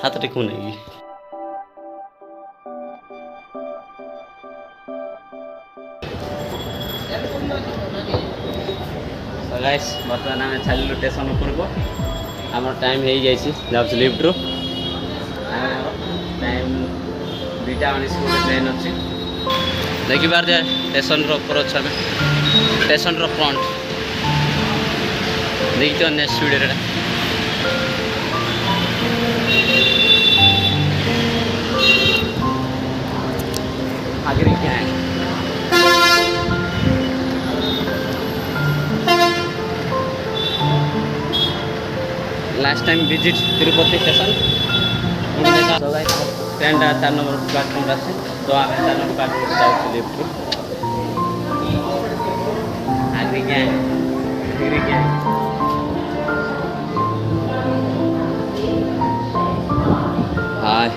हाथ टेकू नहीं गाइस बर्तमान आम चलू स्टेशन उपरक आम टाइम हो जाऊँ लिफ्ट रू टाइम 2:19 गोटे ट्रेन अच्छी देखी पारे स्टेशन ऊपर अच्छे आम स्टेशन फ्रंट देखिए नेक्स्ट वीडियो आगे क्या है last time visit Tirupati station train 4 number platform आसे तो आम 4 नंबर प्लाटफर्म जाऊँ लिफ्ट आगे क्या है हाय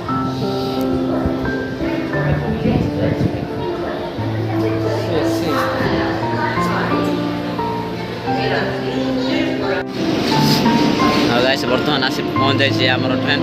गाइस बर्तमान आसी पहुँच जाइए आमर ट्रेन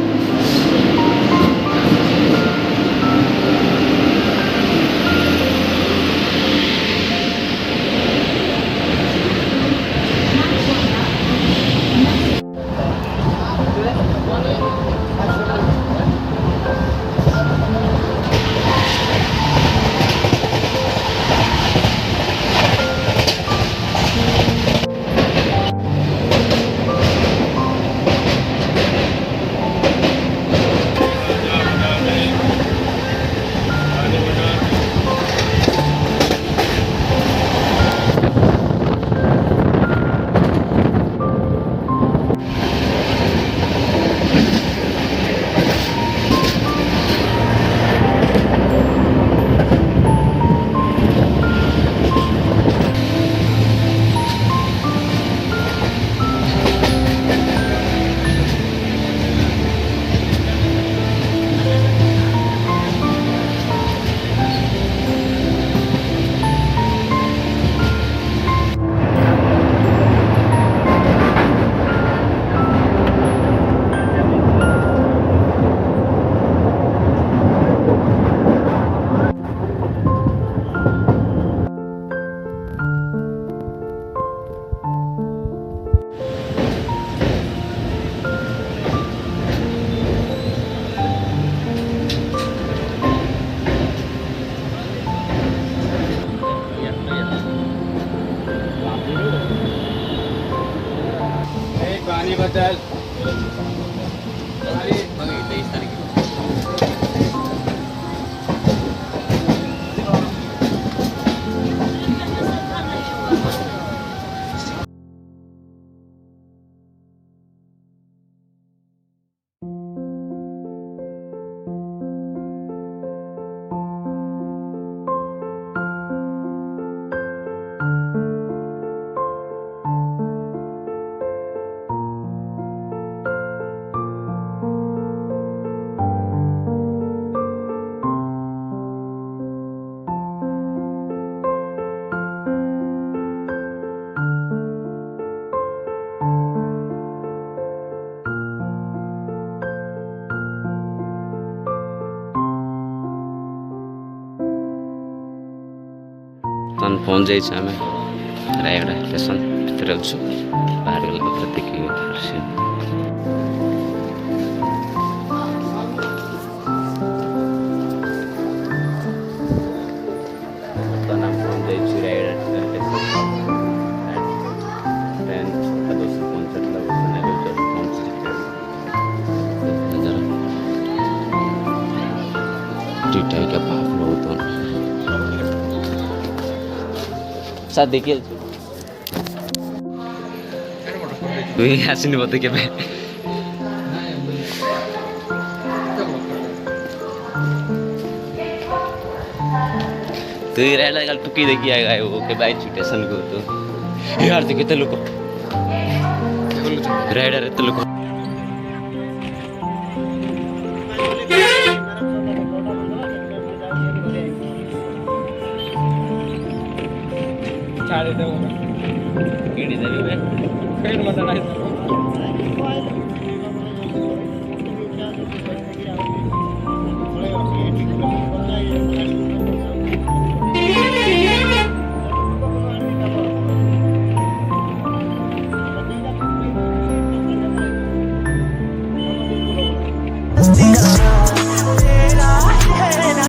पानी बदल पहुँच जाइए आम रायगड़ा स्टेशन भितर अच्छु बाहर गला देखिए बर्तमान पहुँच जाइए रायगड़ा स्टेशन ट्रेन 10:55 का भाव बहुत साथ देखिए आसनी बोलते के तो ये राइड कल टुकी देखी आएगा वो के बाइक स्टेशन को तो यार देखिए तो लोग राइडर तो लोग छाड़े दे कीड़ी दे फिर मत ना